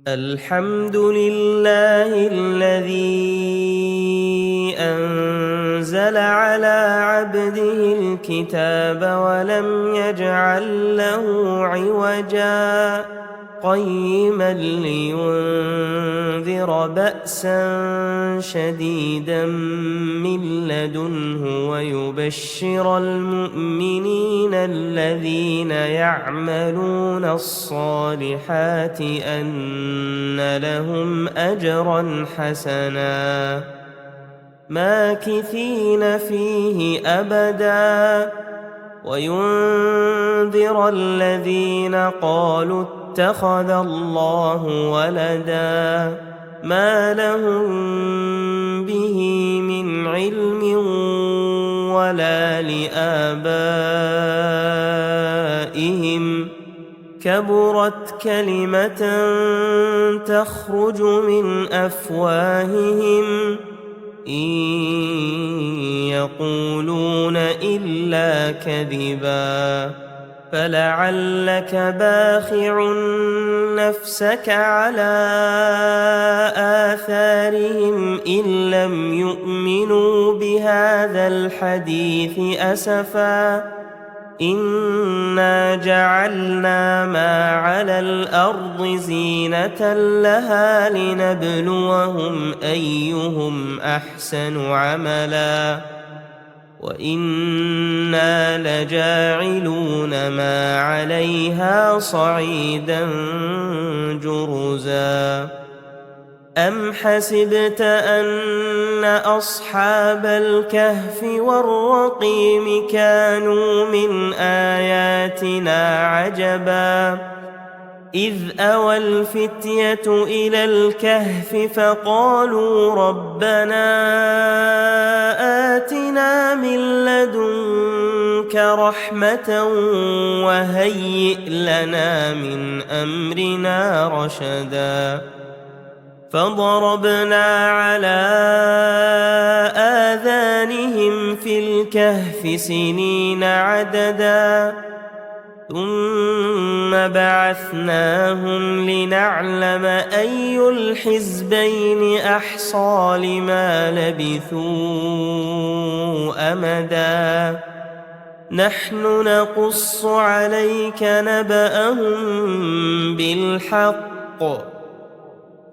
الحمد لله الذي أنزل على عبده الكتاب ولم يجعل له عوجا قيما لينذر بأسا شديدا من لدنه ويبشر المؤمنين الذين يعملون الصالحات أن لهم أجرا حسنا ماكثين فيه أبدا وينذر الذين قالوا اتخذ الله ولدا ما لهم به من علم ولا لآبائهم كبرت كلمة تخرج من أفواههم إن يقولون إلا كذبا فلعلك باخع نفسك على آثارهم إن لم يؤمنوا بهذا الحديث أسفا إنا جعلنا ما على الأرض زينة لها لنبلوهم أيهم أحسن عملا وإنا لجاعلون ما عليها صعيدا جرزا أم حسبت أن أصحاب الكهف والرقيم كانوا من آياتنا عجبا إذ أوى الفتية إلى الكهف فقالوا ربنا آتنا من لدنك رحمة وهيئ لنا من أمرنا رشدا فضربنا على آذانهم في الكهف سنين عددا ثم بعثناهم لنعلم أي الحزبين أحصى لما لبثوا أمدا نحن نقص عليك نبأهم بالحق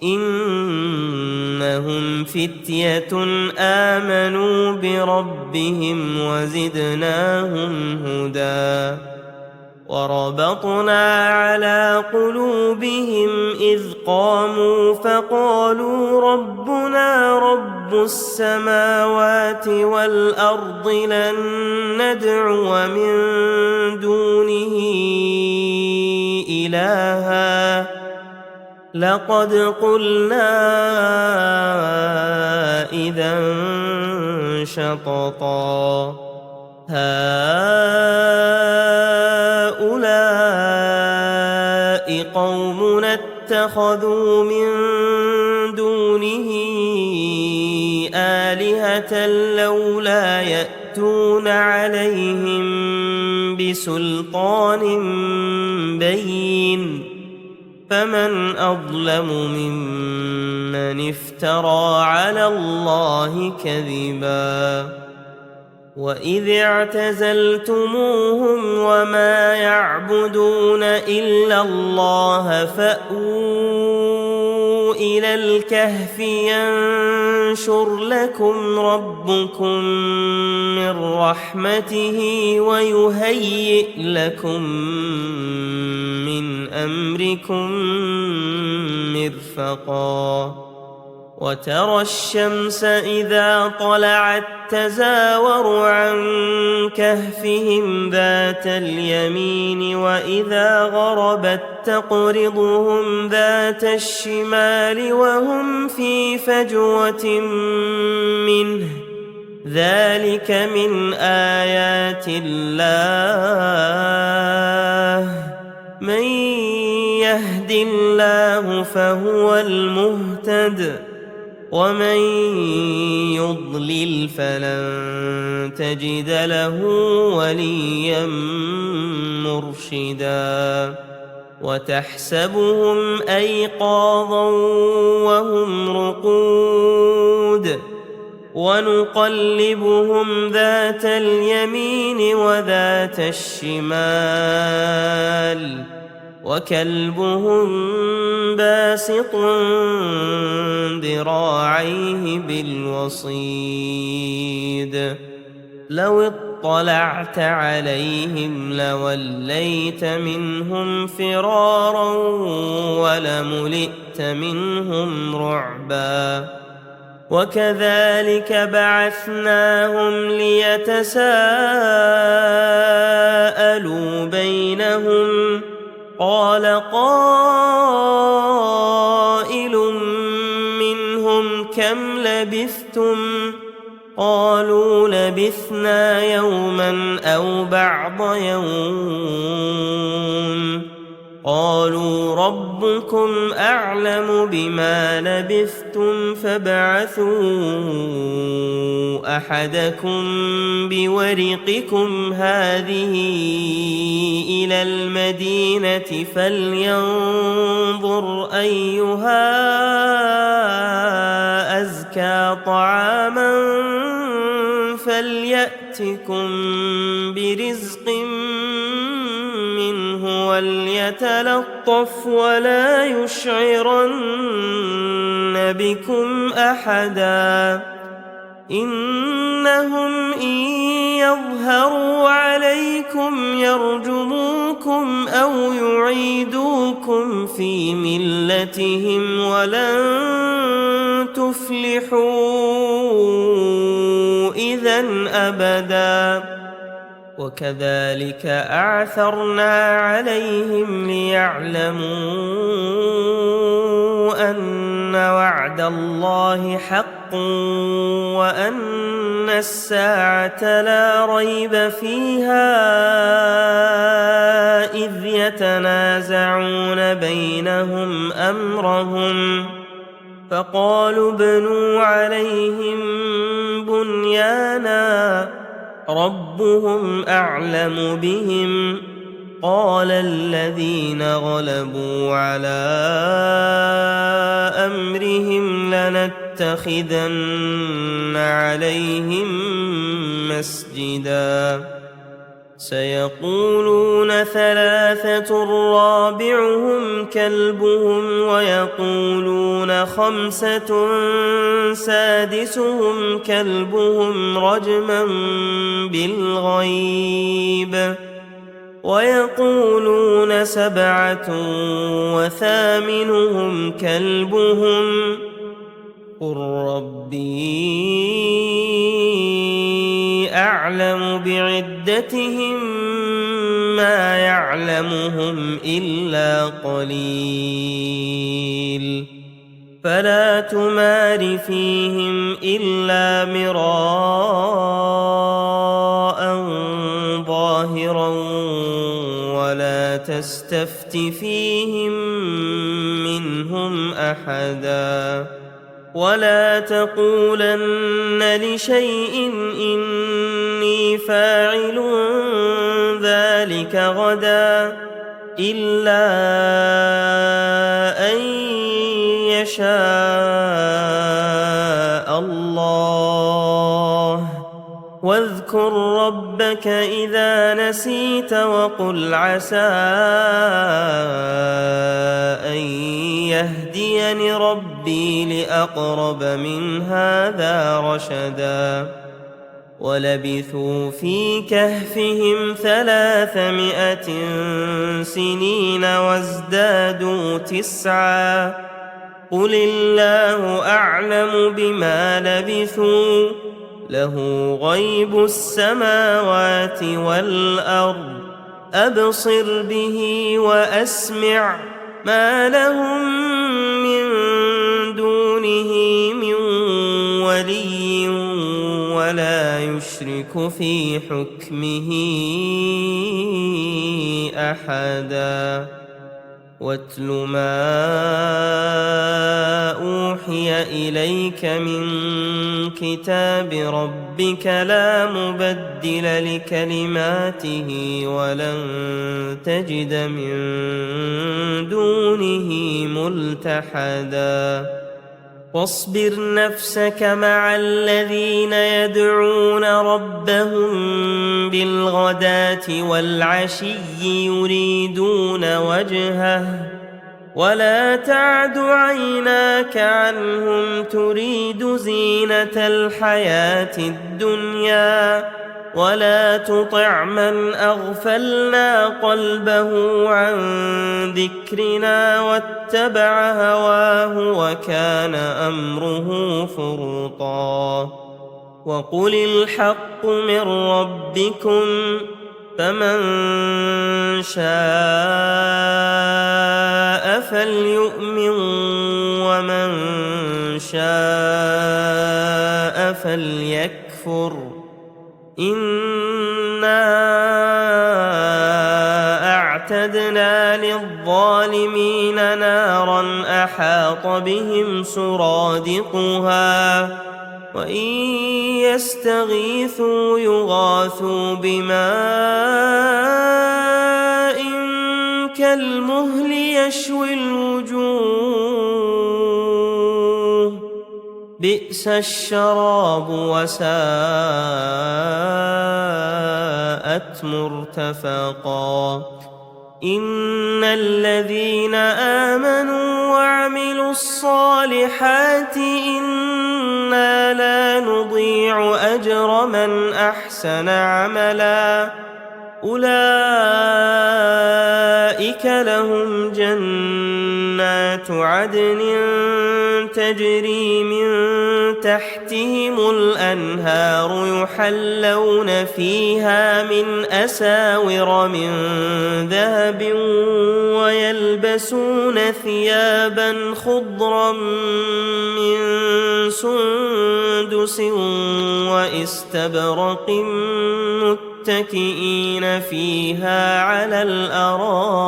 إنهم فتية آمنوا بربهم وزدناهم هدى وربطنا على قلوبهم إذ قاموا فقالوا ربنا رب السماوات والأرض لن ندعو من دونه إلها لقد قلنا إذا شططا هؤلاء قومنا اتخذوا من دونه آلهة لولا يأتون عليهم بسلطان بين فمن أظلم ممن افترى على الله كذبا وإذ اعتزلتموهم وما يعبدون إلا الله فأووا إلى الكهف ينشر لكم ربكم من رحمته ويهيئ لكم من أمركم مرفقا وترى الشمس إذا طلعت تزاور عن كهفهم ذات اليمين وإذا غربت تقرضهم ذات الشمال وهم في فجوة منه ذلك من آيات الله من يهد الله فهو المهتد ومن يضلل فلن تجد له وليا مرشدا وتحسبهم أيقاظا وهم رقود ونقلبهم ذات اليمين وذات الشمال وكلبهم باسط ذراعيه بالوصيد لو اطلعت عليهم لوليت منهم فرارا ولملئت منهم رعبا وكذلك بعثناهم ليتساءلوا بينهم قال قائل منهم كم لبثتم قالوا لبثنا يوما أو بعض يوم قالوا ربكم أعلم بما لبثتم فابعثوا أحدكم بورقكم هذه إلى المدينة فلينظر أيها أزكى طعاما فليأتكم برزق منه وليتلطف ولا يشعرن بكم أحدا إنهم إن يظهروا عليكم يرجموكم أو يعيدوكم في ملتهم ولن تفلحوا إذا أبدا وكذلك أعثرنا عليهم ليعلموا أن وعد الله حق وأن الساعة لا ريب فيها إذ يتنازعون بينهم أمرهم فقالوا ابنوا عليهم بنيانا ربهم أعلم بهم قال الذين غلبوا على أمرهم لنتخذن عليهم مسجدا سيقولون ثلاثة رابعهم كلبهم ويقولون خمسة سادسهم كلبهم رجما بالغيب ويقولون سبعة وثامنهم كلبهم قل ربي أعلم بعدتهم ما يعلمهم إلا قليل فلا تمار فيهم إلا مراء ظاهرا ولا تستفت فيهم منهم أحدا ولا تقولن لشيء إني فاعل ذلك غدا إلا أن يشاء الله واذكر ربك إذا نسيت وقل عسى أن يهديني ربي لأقرب من هذا رشدا ولبثوا في كهفهم 300 سنين وازدادوا 9 قل الله أعلم بما لبثوا له غيب السماوات والأرض أبصر به وأسمع ما لهم من دونه من ولي ولا يشرك في حكمه أحدا واتل ما أوحي إليك من كتاب ربك ربك لا مبدل لكلماته ولن تجد من دونه ملتحدا واصبر نفسك مع الذين يدعون ربهم بالغداة والعشي يريدون وجهه ولا تعد عيناك عنهم تريد زينة الحياة الدنيا ولا تطع من أغفلنا قلبه عن ذكرنا واتبع هواه وكان أمره فرطا وقل الحق من ربكم فمن شاء فليؤمن ومن شاء فليكفر إنا أعتدنا للظالمين نارا أحاط بهم سرادقها وإن يستغيثوا يغاثوا بماء كالمهل يشوي الوجوه بئس الشراب وساءت مرتفقا إن الذين آمنوا وعملوا الصالحات إنا لا نضيع أجر من أحسن عملا أولئك لهم جنات عدن تجري من تحتهم الأنهار يحلون فيها من أساور من ذهب ويلبسون ثيابا خضرا من سندس واستبرق متكئين فيها على الأرائك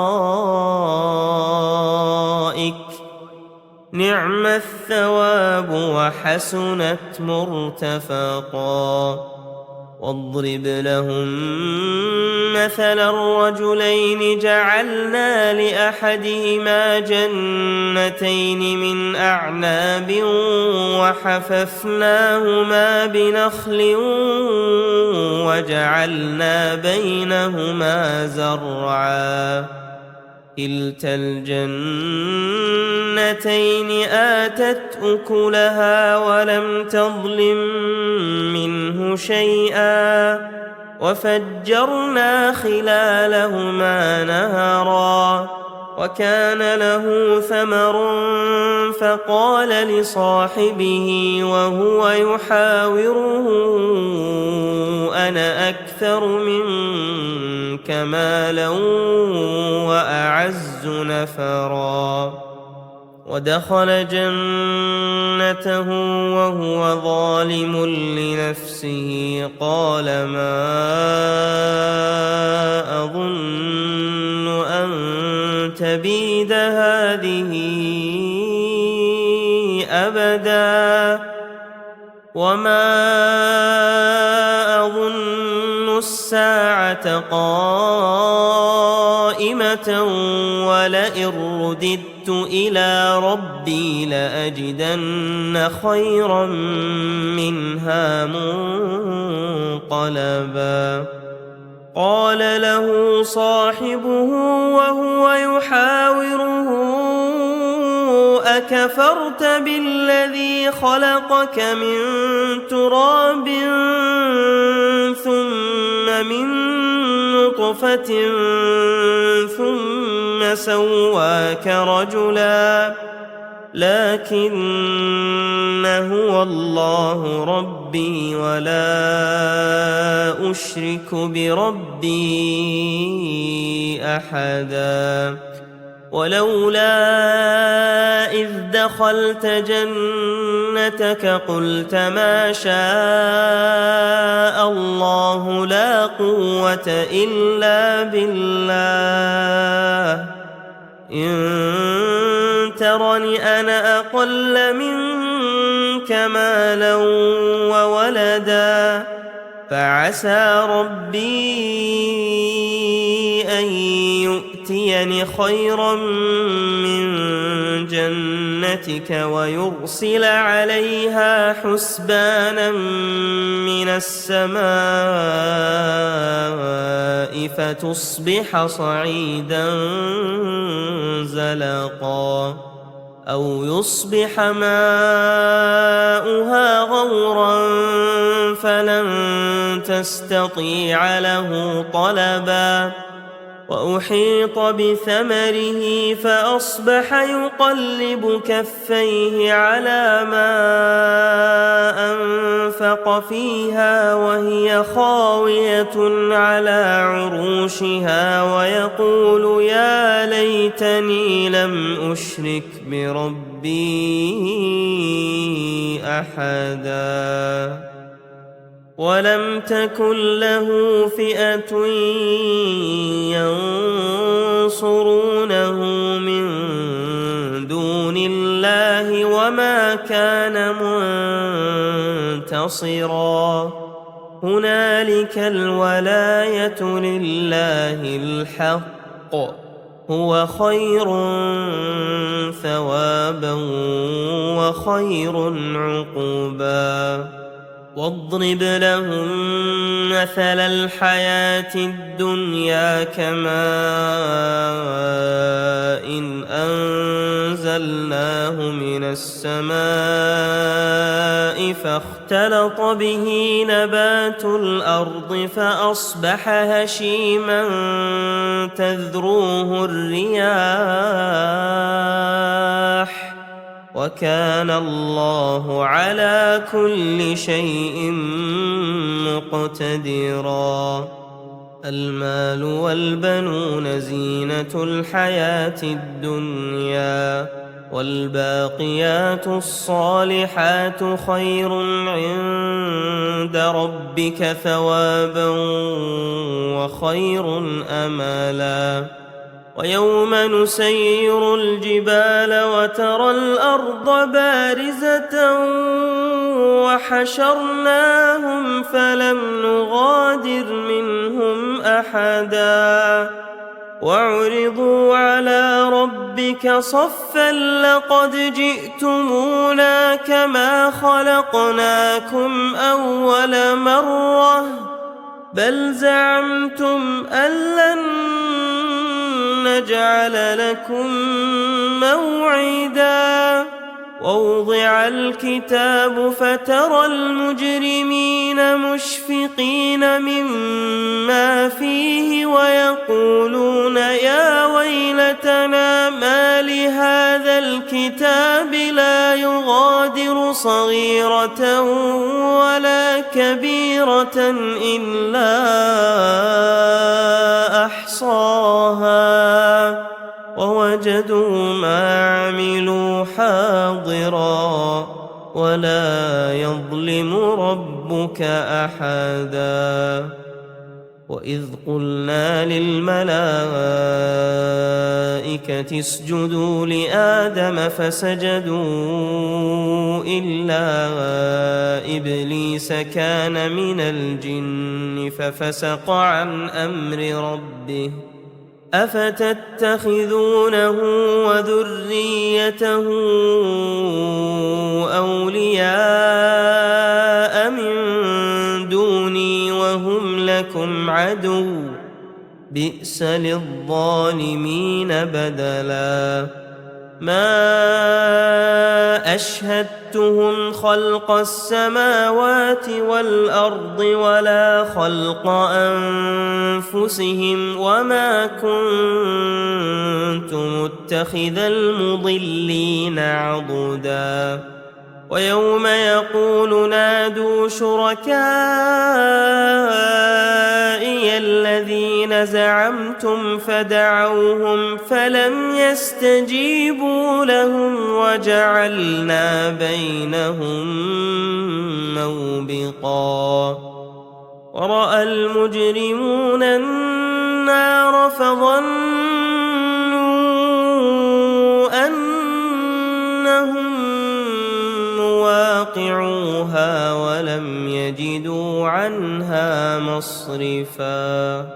نعم الثواب وحسنت مرتفقا واضرب لهم مثلا الرجلين جعلنا لأحدهما جنتين من أعناب وحففناهما بنخل وجعلنا بينهما زرعا كلتا الجنتين آتت أكلها ولم تظلم منه شيئا وفجرنا خلالهما نهرا وكان له ثمر فقال لصاحبه وهو يحاوره أنا أكثر منك مالا وأعز نفرا ودخل جنته وهو ظالم لنفسه قال ما أظن أن تبيد هذه أبدا وما أظن الساعة قائمة ولئن رددت إلى ربي لأجدن خيرا منها منقلبا قال له صاحبه وهو يحاوره أكفرت بالذي خلقك من تراب ثم من نطفة ثم سواك رجلا لكن هو الله ربي ولا أشرك بربي أحدا ولولا إذ دخلت جنتك قلت ما شاء الله لا قوة إلا بالله إن ترني أنا أقل منك مالا وولدا فعسى ربي أن يؤتيني خيرا من جنتك ويرسل عليها حسبانا من السماء فتصبح صعيدا زلقا أو يصبح ماؤها غورا فلن تستطيع له طلبا وأحيط بثمره فأصبح يقلب كفيه على ما أنفق فيها وهي خاوية على عروشها ويقول يا ليتني لم أشرك بربي أحدا ولم تكن له فئة ينصرونه من دون الله وما كان منتصرا هنالك الولاية لله الحق هو خير ثوابا وخير عقبا واضرب لهم مثل الحياة الدنيا كماء إن أنزلناه من السماء فاختلط به نبات الأرض فأصبح هشيما تذروه الرياح وكان الله على كل شيء مقتدرا المال والبنون زينة الحياة الدنيا والباقيات الصالحات خير عند ربك ثوابا وخير أملا ويوم نسير الجبال وترى الأرض بارزة وحشرناهم فلم نغادر منهم أحدا وعرضوا على ربك صفا لقد جئتمونا كما خلقناكم أول مرة بل زعمتم أن لن نجعل لكم موعدا ووضع الكتاب فترى المجرمين مشفقين مما فيه ويقولون يا ويلتنا ما لهذا الكتاب لا يغادر صغيرة ولا كبيرة إلا أحصاها ووجدوا ما عملوا حاضرا ولا يظلم ربك أحدا وإذ قلنا للملائكة اسجدوا لآدم فسجدوا إلا إبليس كان من الجن ففسق عن أمر ربه أفتتخذونه وذريته أولياء من دوني وهم لكم عدو بئس للظالمين بدلا ما أشهدتهم خلق السماوات والأرض ولا خلق أنفسهم وما كنت متخذ المضلين عضدا ويوم يقول نادوا شركائي الذين زعمتم فدعوهم فلم يستجيبوا لهم وجعلنا بينهم موبقا ورأى المجرمون النار فظنوا أنهم مواقعوها ولم يجدوا عنها مصرفا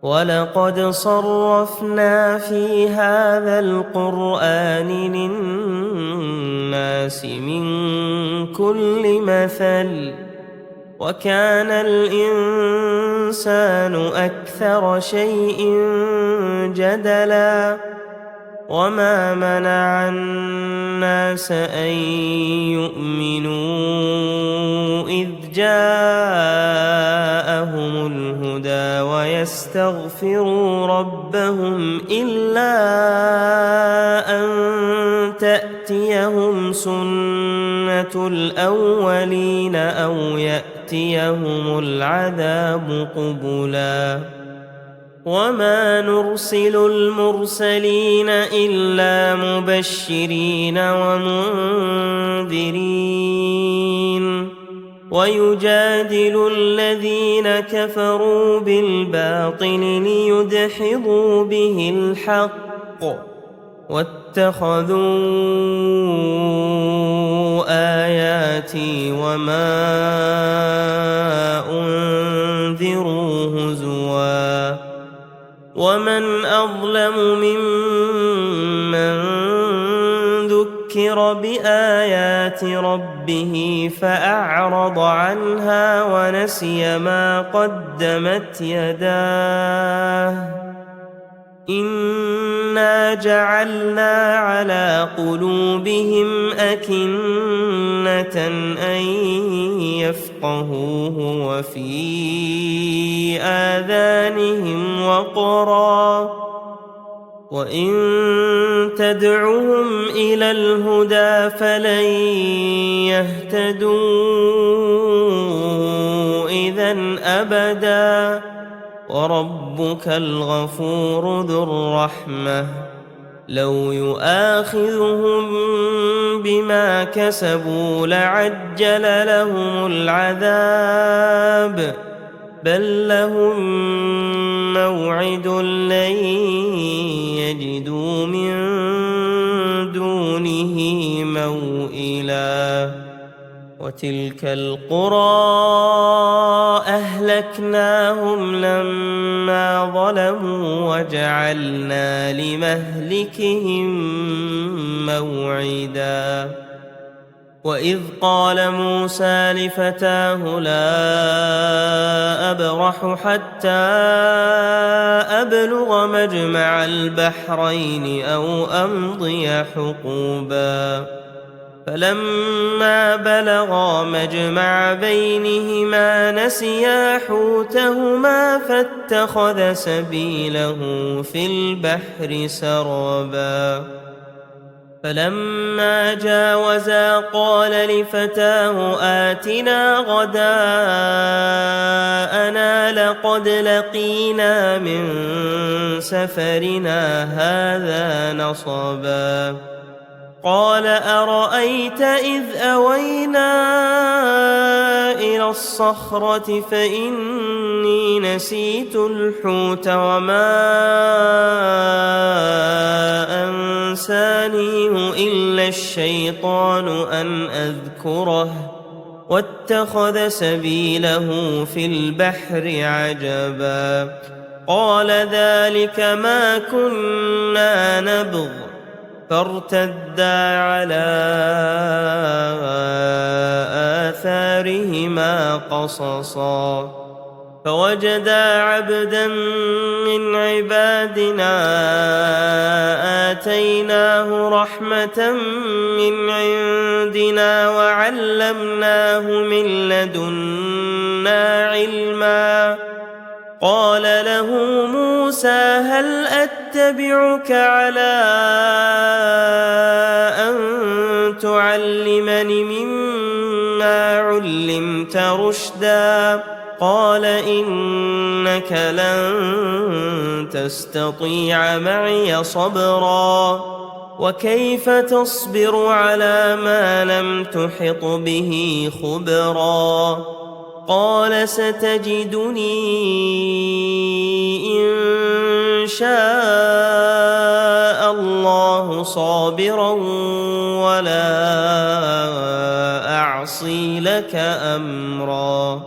ولقد صرفنا في هذا القرآن للناس من كل مثل وكان الإنسان أكثر شيء جدلا وما منع الناس أن يؤمنوا إذ جاءهم الهدى ويستغفروا ربهم إلا أن تأتيهم سنة الأولين أو يأتيهم العذاب قبلا وما نرسل المرسلين إلا مبشرين ومنذرين ويجادل الذين كفروا بالباطل ليدحضوا به الحق واتخذوا آياتي وما أنذروا هزوا ومن أظلم ممن ذكر بآيات ربه فأعرض عنها ونسي ما قدمت يداه إنا جعلنا على قلوبهم أكنة أن يفقهوه وفي آذانهم وقرا وإن تدعهم إلى الهدى فلن يهتدوا إذن أبدا وربك الغفور ذو الرحمة لو يؤاخذهم بما كسبوا لعجل لهم العذاب بل لهم موعد لن يجدوا من دونه موئلا وتلك القرى أهلكناهم لما ظلموا وجعلنا لمهلكهم موعدا وإذ قال موسى لفتاه لا أبرح حتى أبلغ مجمع البحرين أو أمضي حقوبا فلما بلغا مجمع بينهما نسيا حوتهما فاتخذ سبيله في البحر سربا فلما جاوزا قال لفتاه آتنا غداءنا لقد لقينا من سفرنا هذا نصبا قال أرأيت إذ أوينا إلى الصخرة فإني نسيت الحوت وما أنسانيه إلا الشيطان أن أذكره واتخذ سبيله في البحر عجبا قال ذلك ما كنا نبغ فارتدا على آثارهما قصصا فوجدا عبدا من عبادنا آتيناه رحمة من عندنا وعلمناه من لدنا علما قال له موسى هل أتبعك على أن تعلمني مما علمت رشدا قال إنك لن تستطيع معي صبرا وكيف تصبر على ما لم تحط به خبرا قال ستجدني إن شاء الله صابرا ولا أعصي لك أمرا.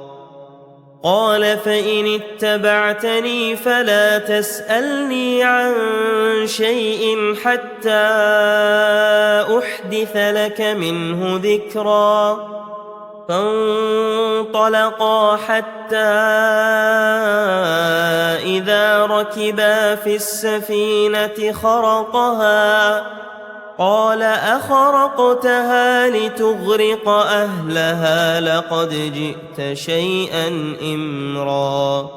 قال فإن اتبعتني فلا تسألني عن شيء حتى أحدث لك منه ذكرا. فانطلقا حتى إذا ركبا في السفينة خرقها قال أخرقتها لتغرق أهلها لقد جئت شيئا إمرا.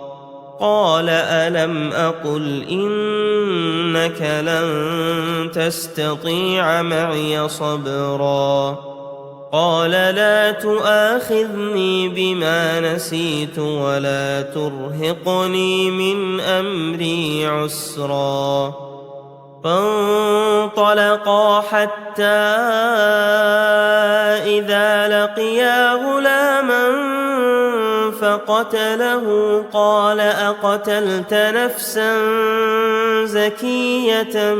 قال ألم أقل إنك لن تستطيع معي صبرا. قال لا تؤاخذني بما نسيت ولا ترهقني من أمري عسرا. فانطلقا حتى إذا لقيا غلاما فقتله قال أقتلت نفسا زكية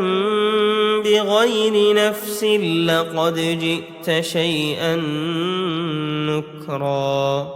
بغير نفس لقد جئت شيئا نكرا.